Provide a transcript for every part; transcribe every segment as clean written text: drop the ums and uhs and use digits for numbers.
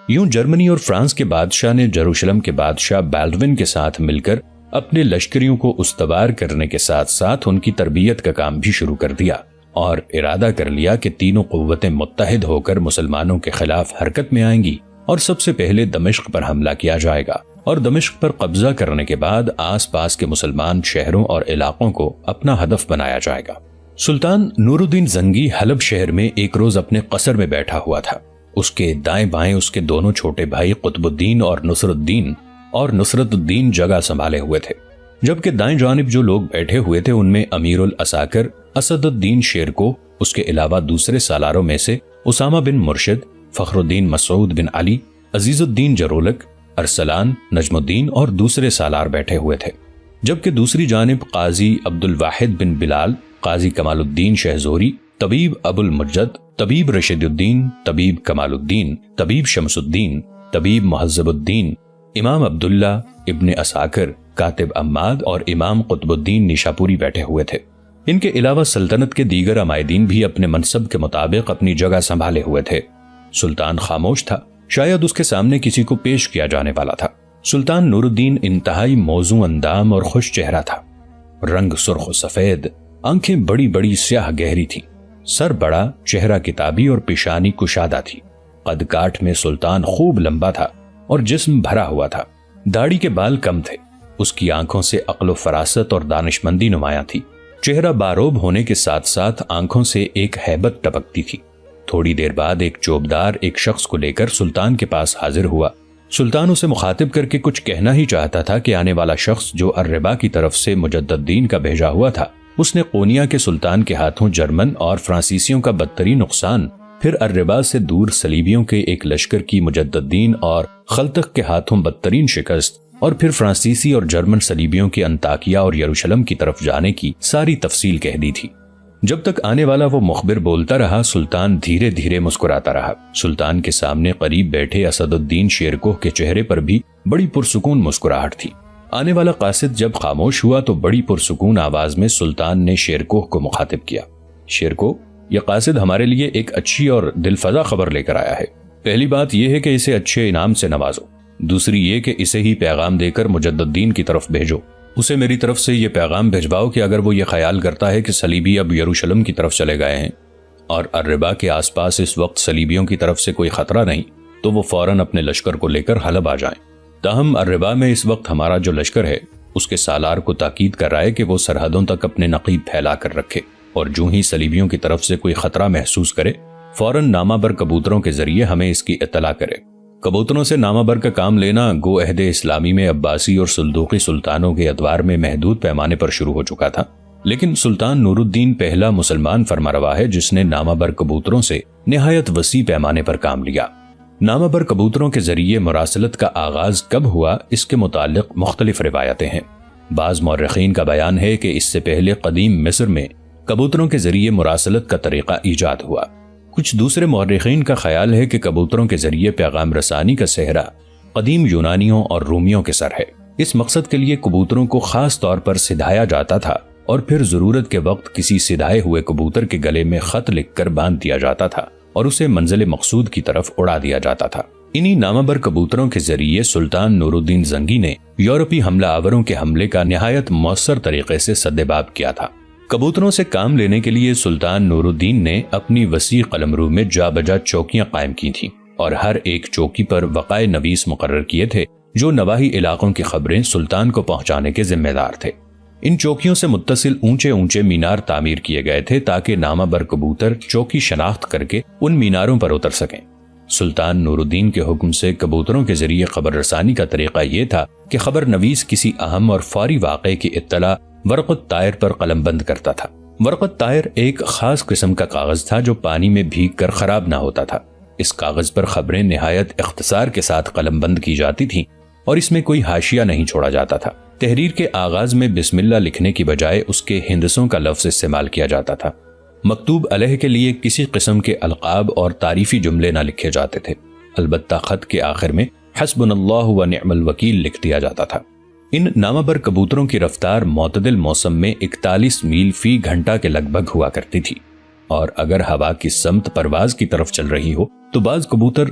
یوں جرمنی اور فرانس کے بادشاہ نے یروشلم کے بادشاہ بالڈون کے ساتھ مل کر اپنے لشکریوں کو استوار کرنے کے ساتھ ساتھ ان کی تربیت کا کام بھی شروع کر دیا اور ارادہ کر لیا کہ تینوں قوتیں متحد ہو کر مسلمانوں کے خلاف حرکت میں آئیں گی اور سب سے پہلے دمشق پر حملہ کیا جائے گا اور دمشق پر قبضہ کرنے کے بعد آس پاس کے مسلمان شہروں اور علاقوں کو اپنا ہدف بنایا جائے گا۔ سلطان نور الدین زنگی حلب شہر میں ایک روز اپنے قصر میں بیٹھا ہوا تھا۔ اس کے دائیں بائیں اس کے دونوں چھوٹے بھائی قطب الدین اور نصرت الدین جگہ سنبھالے ہوئے تھے، جبکہ دائیں جانب جو لوگ بیٹھے ہوئے تھے ان میں امیر العساکر اسد الدین شیرکو، اس کے علاوہ دوسرے سالاروں میں سے اسامہ بن مرشد، فخر الدین مسعود بن علی، عزیز الدین جرولک، ارسلان، نجم الدین اور دوسرے سالار بیٹھے ہوئے تھے، جبکہ دوسری جانب قاضی عبد الواحد بن بلال، قاضی کمال الدین شہزوری، طبیب ابو المجد، طبیب رشید الدین، طبیب کمال الدین، طبیب شمس الدین، طبیب مہذب الدین، امام عبداللہ ابن اساکر، کاتب اماد اور امام قطب الدین نیشاپوری بیٹھے ہوئے تھے۔ ان کے علاوہ سلطنت کے دیگر عمائدین بھی اپنے منصب کے مطابق اپنی جگہ سنبھالے ہوئے تھے۔ سلطان خاموش تھا، شاید اس کے سامنے کسی کو پیش کیا جانے والا تھا۔ سلطان نور الدین انتہائی موزوں اندام اور خوش چہرہ تھا، رنگ سرخ و سفید، آنکھیں بڑی بڑی سیاہ گہری تھی، سر بڑا، چہرہ کتابی اور پیشانی کشادہ تھی۔ قد کاٹ میں سلطان خوب لمبا تھا اور جسم بھرا ہوا تھا، داڑھی کے بال کم تھے، اس کی آنکھوں سے عقل و فراست اور دانشمندی نمایاں تھی۔ چہرہ باروب ہونے کے ساتھ ساتھ آنکھوں سے ایک ہیبت ٹپکتی تھی۔ تھوڑی دیر بعد ایک چوبدار ایک شخص کو لے کر سلطان کے پاس حاضر ہوا۔ سلطان اسے مخاطب کر کے کچھ کہنا ہی چاہتا تھا کہ آنے والا شخص جو الربا کی طرف سے مجدد الدین کا بھیجا ہوا تھا، اس نے قونیا کے سلطان کے ہاتھوں جرمن اور فرانسیسیوں کا بدترین نقصان، پھر الربا سے دور صلیبیوں کے ایک لشکر کی مجدد الدین اور خلتق کے ہاتھوں بدترین شکست، اور پھر فرانسیسی اور جرمن صلیبیوں کے انطاکیہ اور یروشلم کی طرف جانے کی ساری تفصیل کہہ دی تھی۔ جب تک آنے والا وہ مخبر بولتا رہا، سلطان دھیرے دھیرے مسکراتا رہا۔ سلطان کے سامنے قریب بیٹھے اسد الدین شیرکوہ کے چہرے پر بھی بڑی پرسکون مسکراہٹ تھی۔ آنے والا قاصد جب خاموش ہوا تو بڑی پرسکون آواز میں سلطان نے شیرکوہ کو مخاطب کیا۔ شیرکوہ، یہ قاصد ہمارے لیے ایک اچھی اور دل فضا خبر لے کر آیا ہے۔ پہلی بات یہ ہے کہ اسے اچھے انعام سے نوازو، دوسری یہ کہ اسے ہی پیغام دے کر مجدد الدین کی طرف بھیجو۔ اسے میری طرف سے یہ پیغام بھجواؤ کہ اگر وہ یہ خیال کرتا ہے کہ صلیبی اب یروشلم کی طرف چلے گئے ہیں اور الربا کے آس پاس اس وقت صلیبیوں کی طرف سے کوئی خطرہ نہیں، تو وہ فوراً اپنے لشکر کو لے کر حلب آ جائیں۔ تاہم الربا میں اس وقت ہمارا جو لشکر ہے، اس کے سالار کو تاکید کر رہا ہے کہ وہ سرحدوں تک اپنے نقیب پھیلا کر رکھے، اور جو ہی صلیبیوں کی طرف سے کوئی خطرہ محسوس کرے، فوراً نامہ بر کبوتروں کے ذریعے ہمیں اس کی اطلاع کرے۔ کبوتروں سے نامہ بر کا کام لینا گو عہد اسلامی میں عباسی اور سلجوقی سلطانوں کے ادوار میں محدود پیمانے پر شروع ہو چکا تھا، لیکن سلطان نور الدین پہلا مسلمان فرمانروا ہے جس نے نامہ بر کبوتروں سے نہایت وسیع پیمانے پر کام لیا۔ نامہ بر کبوتروں کے ذریعے مراسلت کا آغاز کب ہوا، اس کے متعلق مختلف روایتیں ہیں۔ بعض مورخین کا بیان ہے کہ اس سے پہلے قدیم مصر میں کبوتروں کے ذریعے مراسلت کا طریقہ ایجاد ہوا۔ کچھ دوسرے مورخین کا خیال ہے کہ کبوتروں کے ذریعے پیغام رسانی کا سہرا قدیم یونانیوں اور رومیوں کے سر ہے۔ اس مقصد کے لیے کبوتروں کو خاص طور پر سدھایا جاتا تھا اور پھر ضرورت کے وقت کسی سدھائے ہوئے کبوتر کے گلے میں خط لکھ کر باندھ دیا جاتا تھا اور اسے منزل مقصود کی طرف اڑا دیا جاتا تھا۔ انہی نامہ بر کبوتروں کے ذریعے سلطان نور الدین زنگی نے یورپی حملہ آوروں کے حملے کا نہایت مؤثر طریقے سے سدباب کیا تھا۔ کبوتروں سے کام لینے کے لیے سلطان نور الدین نے اپنی وسیع قلمرو میں جا بجا چوکیاں قائم کی تھیں اور ہر ایک چوکی پر وقائے نویس مقرر کیے تھے جو نواحی علاقوں کی خبریں سلطان کو پہنچانے کے ذمہ دار تھے۔ ان چوکیوں سے متصل اونچے اونچے مینار تعمیر کیے گئے تھے تاکہ نامہ بر کبوتر چوکی شناخت کر کے ان میناروں پر اتر سکیں۔ سلطان نور الدین کے حکم سے کبوتروں کے ذریعے خبر رسانی کا طریقہ یہ تھا کہ خبر نویس کسی اہم اور فوری واقعے کی اطلاع ورقۃ طائر پر قلم بند کرتا تھا۔ ورقۃ طائر ایک خاص قسم کا کاغذ تھا جو پانی میں بھیگ کر خراب نہ ہوتا تھا۔ اس کاغذ پر خبریں نہایت اختصار کے ساتھ قلم بند کی جاتی تھیں اور اس میں کوئی حاشیہ نہیں چھوڑا جاتا تھا۔ تحریر کے آغاز میں بسم اللہ لکھنے کی بجائے اس کے ہندسوں کا لفظ استعمال کیا جاتا تھا۔ مکتوب علیہ کے لیے کسی قسم کے القاب اور تعریفی جملے نہ لکھے جاتے تھے، البتہ خط کے آخر میں حسبنا اللہ و نعم الوکیل لکھ دیا جاتا تھا۔ ان نامہ بر کبوتروں کی رفتار معتدل موسم میں 41 میل فی گھنٹہ کے لگ بھگ ہوا کرتی تھی، اور اگر ہوا کی سمت پرواز کی طرف چل رہی ہو تو بعض کبوتر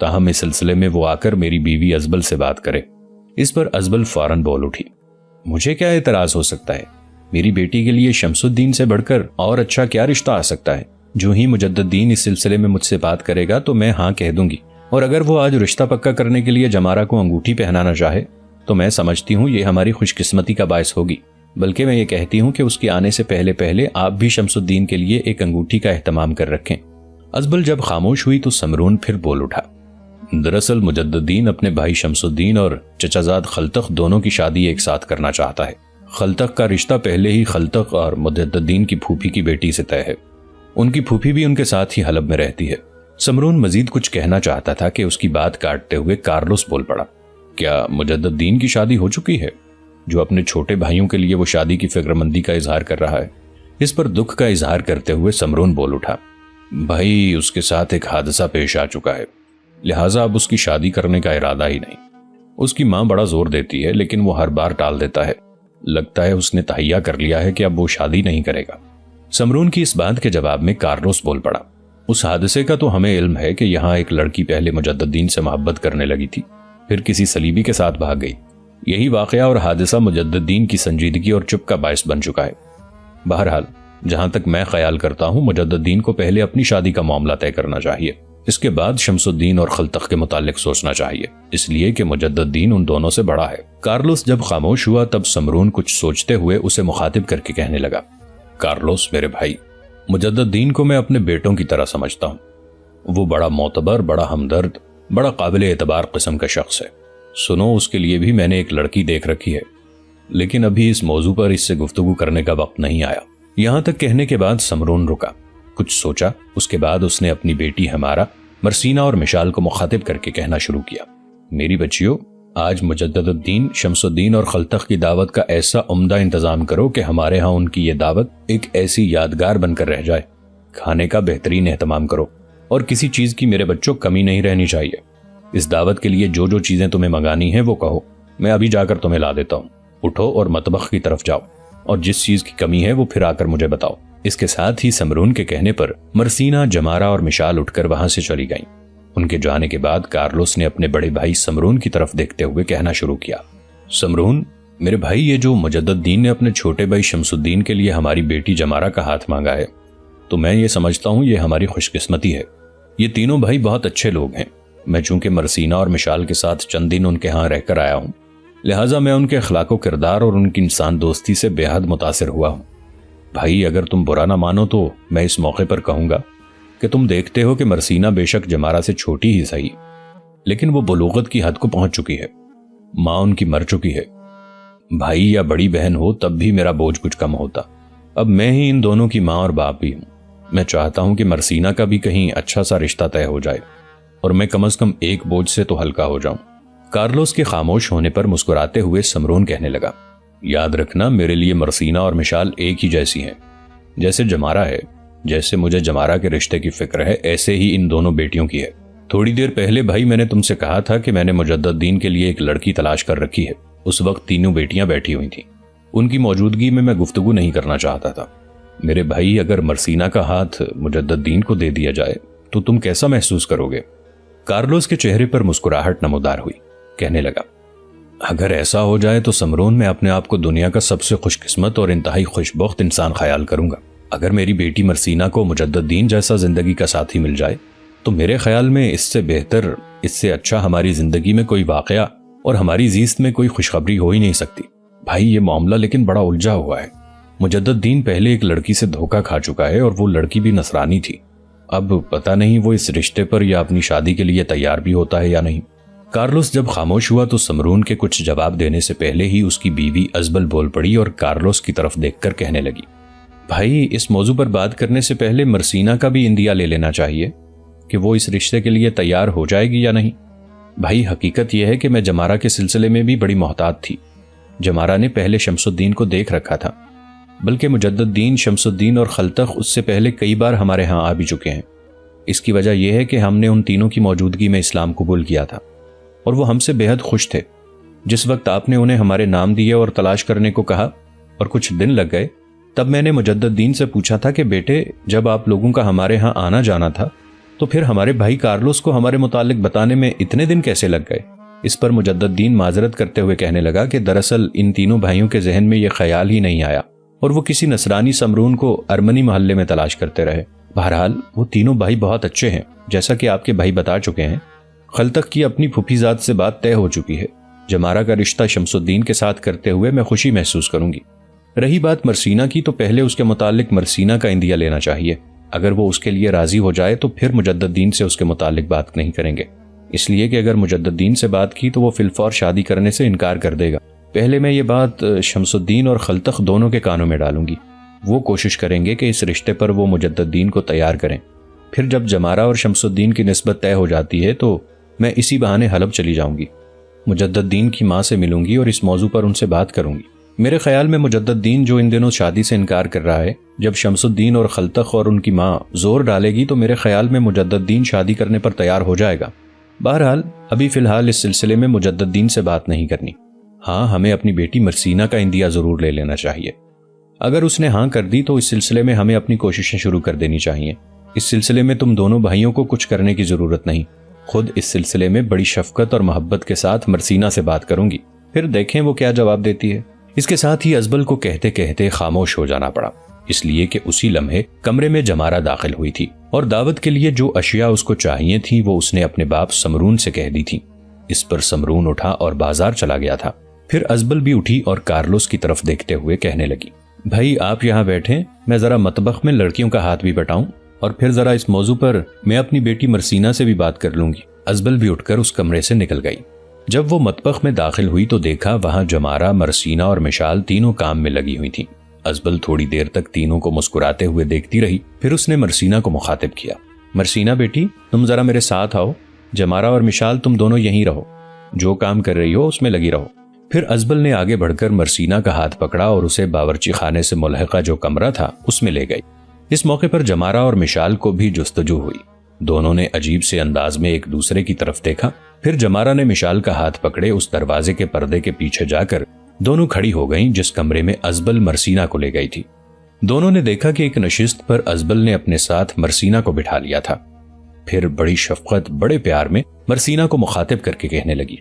تاہم اس سلسلے میں وہ آ کر میری بیوی ازبل سے بات کرے۔ اس پر ازبل فوراً بول اٹھی، مجھے کیا اعتراض ہو سکتا ہے؟ میری بیٹی کے لیے شمس الدین سے بڑھ کر اور اچھا کیا رشتہ آ سکتا ہے؟ جو ہی مجدد الدین اس سلسلے میں مجھ سے بات کرے گا تو میں ہاں کہہ دوں گی، اور اگر وہ آج رشتہ پکا کرنے کے لیے جمارہ کو انگوٹھی پہنانا چاہے تو میں سمجھتی ہوں یہ ہماری خوش قسمتی کا باعث ہوگی، بلکہ میں یہ کہتی ہوں کہ اس کے آنے سے پہلے پہلے آپ بھی شمس الدین کے لیے ایک انگوٹھی کا اہتمام کر رکھیں۔ ازبل جب خاموش ہوئی تو سمرون پھر بول اٹھا، دراصل مجدد الدین اپنے بھائی شمس الدین اور چچا زاد خلتق دونوں کی شادی ایک ساتھ کرنا چاہتا ہے۔ خلتق کا رشتہ پہلے ہی خلتق اور مجدد الدین کی پھوپھی کی بیٹی سے طے ہے، ان کی پھوپھی بھی ان کے ساتھ ہی حلب میں رہتی ہے۔ سمرون مزید کچھ کہنا چاہتا تھا کہ اس کی بات کاٹتے ہوئے کارلوس بول پڑا، کیا مجدد الدین کی شادی ہو چکی ہے جو اپنے چھوٹے بھائیوں کے لیے وہ شادی کی فکر مندی کا اظہار کر رہا ہے؟ اس پر دکھ کا اظہار کرتے ہوئے سمرون بول اٹھا، بھائی اس کے ساتھ ایک حادثہ پیش آ چکا ہے، لہٰذا اب اس کی شادی کرنے کا ارادہ ہی نہیں۔ اس کی ماں بڑا زور دیتی ہے لیکن وہ ہر بار ٹال دیتا ہے، لگتا ہے اس نے تہیہ کر لیا ہے کہ اب وہ شادی نہیں کرے گا۔ سمرون کی اس بات کے جواب میں کارلوس بول پڑا، اس حادثے کا تو ہمیں علم ہے کہ یہاں ایک لڑکی پہلے مجدد الدین سے محبت کرنے لگی تھی، پھر کسی صلیبی کے ساتھ بھاگ گئی۔ یہی واقعہ اور حادثہ مجدد الدین کی سنجیدگی اور چپ کا باعث بن چکا ہے۔ بہرحال جہاں تک میں خیال کرتا ہوں مجدد الدین کو پہلے اپنی شادی کا معاملہ طے کرنا چاہیے، اس کے بعد شمس الدین اور خلتق کے متعلق سوچنا چاہیے، اس لیے کہ مجدد الدین ان دونوں سے بڑا ہے۔ کارلوس جب خاموش ہوا تب سمرون کچھ سوچتے ہوئے اسے مخاطب کر کے کہنے لگا، کارلوس میرے بھائی، مجدد الدین کو میں اپنے بیٹوں کی طرح سمجھتا ہوں، وہ بڑا معتبر، بڑا ہمدرد، بڑا قابل اعتبار قسم کا شخص ہے۔ سنو، اس کے لیے بھی میں نے ایک لڑکی دیکھ رکھی ہے، لیکن ابھی اس موضوع پر اس سے گفتگو کرنے کا وقت نہیں آیا۔ یہاں تک کہنے کے بعد سمرون رکا، کچھ سوچا، اس کے بعد اس نے اپنی بیٹی ہمارا، مرسینہ اور مشال کو مخاطب کر کے کہنا شروع کیا، میری بچیوں، آج مجدد الدین، شمس الدین اور خلتق کی دعوت کا ایسا عمدہ انتظام کرو کہ ہمارے ہاں ان کی یہ دعوت ایک ایسی یادگار بن کر رہ جائے۔ کھانے کا بہترین اہتمام کرو اور کسی چیز کی میرے بچوں کمی نہیں رہنی چاہیے۔ اس دعوت کے لیے جو جو چیزیں تمہیں منگانی ہیں وہ کہو، میں ابھی جا کر تمہیں لا دیتا ہوں۔ اٹھو اور مطبخ کی طرف جاؤ، اور جس چیز کی کمی ہے وہ پھر آ کر مجھے بتاؤ۔ اس کے ساتھ ہی سمرون کے کہنے پر مرسینہ، جمارہ اور مشال اٹھ کر وہاں سے چلی گئیں۔ ان کے جانے کے بعد کارلوس نے اپنے بڑے بھائی سمرون کی طرف دیکھتے ہوئے کہنا شروع کیا، سمرون میرے بھائی، یہ جو مجدد الدین نے اپنے چھوٹے بھائی شمس الدین کے لیے ہماری بیٹی جمارہ کا ہاتھ مانگا ہے تو میں یہ سمجھتا ہوں یہ ہماری خوش قسمتی ہے۔ یہ تینوں بھائی بہت اچھے لوگ ہیں۔ میں چونکہ مرسینہ اور مشال کے ساتھ چند دن ان کے ہاں رہ کر آیا ہوں، لہٰذا میں ان کے اخلاق و کردار اور ان کی انسان دوستی سے بے حد متاثر ہوا ہوں۔ بھائی اگر تم برا نہ مانو تو میں اس موقع پر کہوں گا کہ تم دیکھتے ہو کہ مرسینہ بے شک جمارہ سے چھوٹی ہی صحیح، لیکن وہ بلوغت کی حد کو پہنچ چکی ہے، ماں ان کی مر چکی ہے۔ بھائی یا بڑی بہن ہو تب بھی میرا بوجھ کچھ کم ہوتا، اب میں ہی ان دونوں کی ماں اور باپ بھی ہوں۔ میں چاہتا ہوں کہ مرسینہ کا بھی کہیں اچھا سا رشتہ طے ہو جائے اور میں کم از کم ایک بوجھ سے تو ہلکا ہو جاؤں۔ کارلوس کے خاموش ہونے پر مسکراتے ہوئے سمرون کہنے لگا، یاد رکھنا میرے لیے مرسینہ اور مشال ایک ہی جیسی ہیں، جیسے جمارہ ہے، جیسے مجھے جمارہ کے رشتے کی فکر ہے، ایسے ہی ان دونوں بیٹیوں کی ہے۔ تھوڑی دیر پہلے بھائی میں نے تم سے کہا تھا کہ میں نے مجدد الدین کے لیے ایک لڑکی تلاش کر رکھی ہے۔ اس وقت تینوں بیٹیاں بیٹھی ہوئی تھیں، ان کی موجودگی میں گفتگو نہیں کرنا چاہتا تھا۔ میرے بھائی اگر مرسینہ کا ہاتھ مجدد الدین کو دے دیا جائے تو تم کیسا محسوس کرو گے؟ کارلوس کے چہرے پر مسکراہٹ نمودار ہوئی، کہنے لگا، اگر ایسا ہو جائے تو سمرون میں اپنے آپ کو دنیا کا سب سے خوش قسمت اور انتہائی خوش بخت انسان خیال کروں گا۔ اگر میری بیٹی مرسینہ کو مجدد الدین جیسا زندگی کا ساتھی مل جائے تو میرے خیال میں اس سے بہتر، اس سے اچھا ہماری زندگی میں کوئی واقعہ اور ہماری زیست میں کوئی خوشخبری ہو ہی نہیں سکتی۔ بھائی یہ معاملہ لیکن بڑا الجھا ہوا ہے۔ مجدد الدین پہلے ایک لڑکی سے دھوکہ کھا چکا ہے اور وہ لڑکی بھی نصرانی تھی، اب پتہ نہیں وہ اس رشتے پر یا اپنی شادی کے لیے تیار بھی ہوتا ہے یا نہیں۔ کارلوس جب خاموش ہوا تو سمرون کے کچھ جواب دینے سے پہلے ہی اس کی بیوی ازبل بول پڑی اور کارلوس کی طرف دیکھ کر کہنے لگی، بھائی اس موضوع پر بات کرنے سے پہلے مرسینہ کا بھی اندیا لے لینا چاہیے کہ وہ اس رشتے کے لیے تیار ہو جائے گی یا نہیں۔ بھائی حقیقت یہ ہے کہ میں جمارہ کے سلسلے میں بھی بڑی محتاط تھی۔ جمارہ نے پہلے شمس الدین کو دیکھ رکھا تھا، بلکہ مجدد الدین، شمس الدین اور خلتق اس سے پہلے کئی بار ہمارے ہاں آ بھی چکے ہیں۔ اس کی وجہ یہ ہے کہ ہم نے ان تینوں کی موجودگی میں اسلام قبول کیا تھا اور وہ ہم سے بے حد خوش تھے۔ جس وقت آپ نے انہیں ہمارے نام دیے اور تلاش کرنے کو کہا اور کچھ دن لگ گئے، تب میں نے مجدد الدین سے پوچھا تھا کہ بیٹے جب آپ لوگوں کا ہمارے ہاں آنا جانا تھا تو پھر ہمارے بھائی کارلوس کو ہمارے متعلق بتانے میں اتنے دن کیسے لگ گئے؟ اس پر مجدد دین معذرت کرتے ہوئے کہنے لگا کہ دراصل ان تینوں بھائیوں کے ذہن میں یہ خیال ہی نہیں آیا اور وہ کسی نصرانی سمرون کو ارمنی محلے میں تلاش کرتے رہے۔ بہرحال وہ تینوں بھائی بہت اچھے ہیں، جیسا کہ آپ کے بھائی بتا چکے ہیں۔ خلتق کی اپنی پھوپھی ذات سے بات طے ہو چکی ہے۔ جمارہ کا رشتہ شمس الدین کے ساتھ کرتے ہوئے میں خوشی محسوس کروں گی۔ رہی بات مرسینہ کی، تو پہلے اس کے متعلق مرسینہ کا عندیہ لینا چاہیے۔ اگر وہ اس کے لیے راضی ہو جائے تو پھر مجدد دین سے اس کے متعلق بات نہیں کریں گے، اس لیے کہ اگر مجدد دین سے بات کی تو وہ فی الفور شادی کرنے سے انکار کر دے گا۔ پہلے میں یہ بات شمس الدین اور خلتق دونوں کے کانوں میں ڈالوں گی۔ وہ کوشش کریں گے کہ اس رشتے پر وہ مجدد دین کو تیار کریں۔ پھر جب جمارہ اور شمس الدین کی نسبت طے ہو جاتی ہے تو میں اسی بہانے حلب چلی جاؤں گی، مجدد دین کی ماں سے ملوں گی اور اس موضوع پر ان سے بات کروں گی۔ میرے خیال میں مجدد دین جو ان دنوں شادی سے انکار کر رہا ہے، جب شمس الدین اور خلتق اور ان کی ماں زور ڈالے گی تو میرے خیال میں مجدد دین شادی کرنے پر تیار ہو جائے گا۔ بہرحال ابھی فی الحال اس سلسلے میں مجدد دین سے بات نہیں کرنی۔ ہاں، ہمیں اپنی بیٹی مرسینہ کا عندیہ ضرور لے لینا چاہیے۔ اگر اس نے ہاں کر دی تو اس سلسلے میں ہمیں اپنی کوششیں شروع کر دینی چاہیے۔ اس سلسلے میں تم دونوں بھائیوں کو کچھ کرنے کی ضرورت نہیں، خود اس سلسلے میں بڑی شفقت اور محبت کے ساتھ مرسینہ سے بات کروں گی، پھر دیکھیں وہ کیا جواب دیتی ہے۔ اس کے ساتھ ہی ازبل کو کہتے کہتے خاموش ہو جانا پڑا، اس لیے کہ اسی لمحے کمرے میں جمارہ داخل ہوئی تھی اور دعوت کے لیے جو اشیاء اس کو چاہیے تھی وہ اس نے اپنے باپ سمرون سے کہہ دی تھی۔ اس پر سمرون اٹھا اور بازار چلا گیا تھا۔ پھر ازبل بھی اٹھی اور کارلوس کی طرف دیکھتے ہوئے کہنے لگی، بھائی آپ یہاں بیٹھیں، میں ذرا مطبخ میں لڑکیوں کا ہاتھ بھی بٹاؤں اور پھر ذرا اس موضوع پر میں اپنی بیٹی مرسینہ سے بھی بات کر لوں گی۔ ازبل بھی اٹھ کر اس کمرے سے نکل گئی۔ جب وہ مطبخ میں داخل ہوئی تو دیکھا وہاں جمارہ، مرسینہ اور مشال تینوں کام میں لگی ہوئی تھیں۔ ازبل تھوڑی دیر تک تینوں کو مسکراتے ہوئے دیکھتی رہی، پھر اس نے مرسینہ کو مخاطب کیا، مرسینہ بیٹی تم ذرا میرے ساتھ آؤ، جمارہ اور مشال تم دونوں یہیں رہو، جو کام کر رہی ہو اس میں لگی رہو۔ پھر ازبل نے آگے بڑھ کر مرسینہ کا ہاتھ پکڑا اور اسے باورچی خانے سے ملحقہ جو کمرہ تھا اس میں لے گئی۔ اس موقع پر جمارہ اور مشال کو بھی جستجو ہوئی۔ دونوں نے عجیب سے انداز میں ایک دوسرے کی طرف دیکھا۔ پھر جمارہ نے مشال کا ہاتھ پکڑے اس دروازے کے پردے کے پیچھے جا کر دونوں کھڑی ہو گئیں جس کمرے میں ازبل مرسینہ کو لے گئی تھی۔ دونوں نے دیکھا کہ ایک نشست پر ازبل نے اپنے ساتھ مرسینہ کو بٹھا لیا تھا۔ پھر بڑی شفقت، بڑے پیار میں مرسینہ کو مخاطب کر کے کہنے لگی،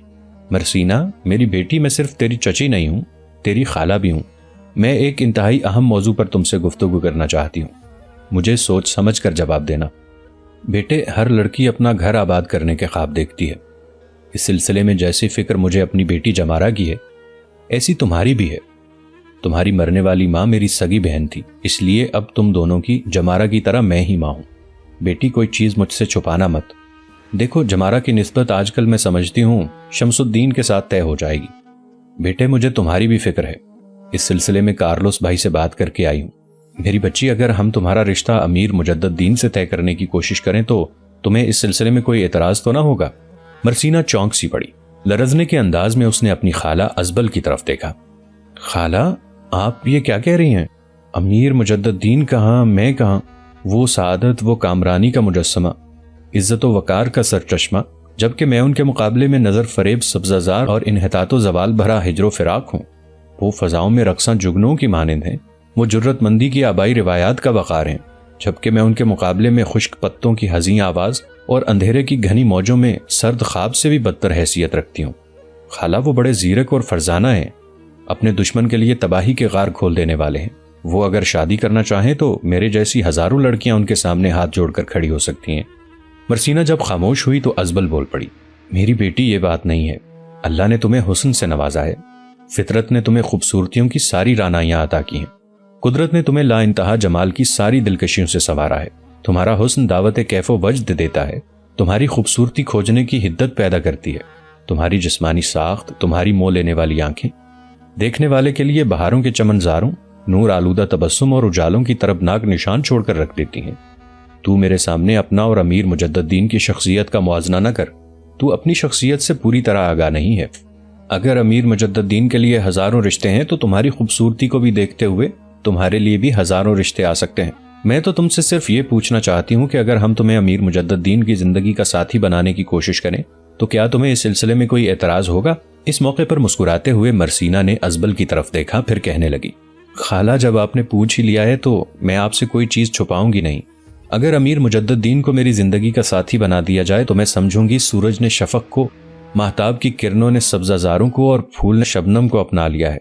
مرسینہ میری بیٹی، میں صرف تیری چچی نہیں ہوں، تیری خالہ بھی ہوں۔ میں ایک انتہائی اہم موضوع پر تم سے گفتگو کرنا چاہتی ہوں، مجھے سوچ سمجھ کر جواب دینا۔ بیٹے، ہر لڑکی اپنا گھر آباد کرنے کے خواب دیکھتی ہے۔ اس سلسلے میں جیسی فکر مجھے اپنی بیٹی جمارہ کی ہے ایسی تمہاری بھی ہے۔ تمہاری مرنے والی ماں میری سگی بہن تھی، اس لیے اب تم دونوں کی جمارہ کی طرح میں ہی ماں ہوں۔ بیٹی کوئی چیز مجھ سے چھپانا مت۔ دیکھو جمارہ کی نسبت آج کل میں سمجھتی ہوں شمس الدین کے ساتھ طے ہو جائے گی۔ بیٹے مجھے تمہاری بھی فکر ہے، اس سلسلے میں کارلوس بھائی سے بات کر کے آئی ہوں۔ میری بچی، اگر ہم تمہارا رشتہ امیر مجدد دین سے طے کرنے کی کوشش کریں تو تمہیں اس سلسلے میں کوئی اعتراض تو نہ ہوگا؟ مرسینہ چونک سی پڑی، لرزنے کے انداز میں اس نے اپنی خالہ ازبل کی طرف دیکھا۔ خالہ، آپ یہ کیا کہہ رہی ہیں؟ امیر مجدد دین کہاں، میں کہاں؟ وہ سعادت، وہ کامرانی کا مجسمہ، عزت و وقار کا سرچشمہ، جبکہ میں ان کے مقابلے میں نظر فریب سبزہ زار اور انحطاط و زوال بھرا ہجر و فراق ہوں۔ وہ فضاؤں میں رقصاں جگنوں کی مانند ہیں، وہ جرت مندی کی آبائی روایات کا وقار ہیں، جبکہ میں ان کے مقابلے میں خشک پتوں کی حزین آواز اور اندھیرے کی گھنی موجوں میں سرد خواب سے بھی بدتر حیثیت رکھتی ہوں۔ خالہ، وہ بڑے زیرک اور فرزانہ ہیں، اپنے دشمن کے لیے تباہی کے غار کھول دینے والے ہیں۔ وہ اگر شادی کرنا چاہیں تو میرے جیسی ہزاروں لڑکیاں ان کے سامنے ہاتھ جوڑ کر کھڑی ہو سکتی ہیں۔ مرسینہ جب خاموش ہوئی تو ازبل بول پڑی، میری بیٹی یہ بات نہیں ہے، اللہ نے تمہیں حسن سے نوازا ہے، فطرت نے تمہیں خوبصورتیوں کی ساری رعنائیاں عطا کی ہیں، قدرت نے تمہیں لا انتہا جمال کی ساری دلکشیوں سے سنوارا ہے، تمہارا حسن دعوت کیف و وجد دیتا ہے، تمہاری خوبصورتی کھوجنے کی حدت پیدا کرتی ہے، تمہاری جسمانی ساخت، تمہاری مو لینے والی آنکھیں دیکھنے والے کے لیے بہاروں کے چمنزاروں، نور آلودہ تبسم اور اجالوں کی طربناک نشان چھوڑ کر رکھ دیتی ہیں۔ تو میرے سامنے اپنا اور امیر مجدد دین کی شخصیت کا موازنہ نہ کر، تو اپنی شخصیت سے پوری طرح آگاہ نہیں ہے۔ اگر امیر مجدد دین کے لیے ہزاروں رشتے ہیں تو تمہاری خوبصورتی کو بھی دیکھتے ہوئے تمہارے لیے بھی ہزاروں رشتے آ سکتے ہیں۔ میں تو تم سے صرف یہ پوچھنا چاہتی ہوں کہ اگر ہم تمہیں امیر مجدد دین کی زندگی کا ساتھی بنانے کی کوشش کریں تو کیا تمہیں اس سلسلے میں کوئی اعتراض ہوگا؟ اس موقع پر مسکراتے ہوئے مرسینہ نے ازبل کی طرف دیکھا، پھر کہنے لگی، خالہ جب آپ نے پوچھ ہی لیا ہے تو میں آپ سے کوئی چیز چھپاؤں گی نہیں۔ اگر امیر مجدد دین کو میری زندگی کا ساتھی بنا دیا جائے تو میں سمجھوں گی سورج نے شفق کو، ماہتاب کی کرنوں نے سبزہ زاروں کو اور پھول نے شبنم کو اپنا لیا ہے۔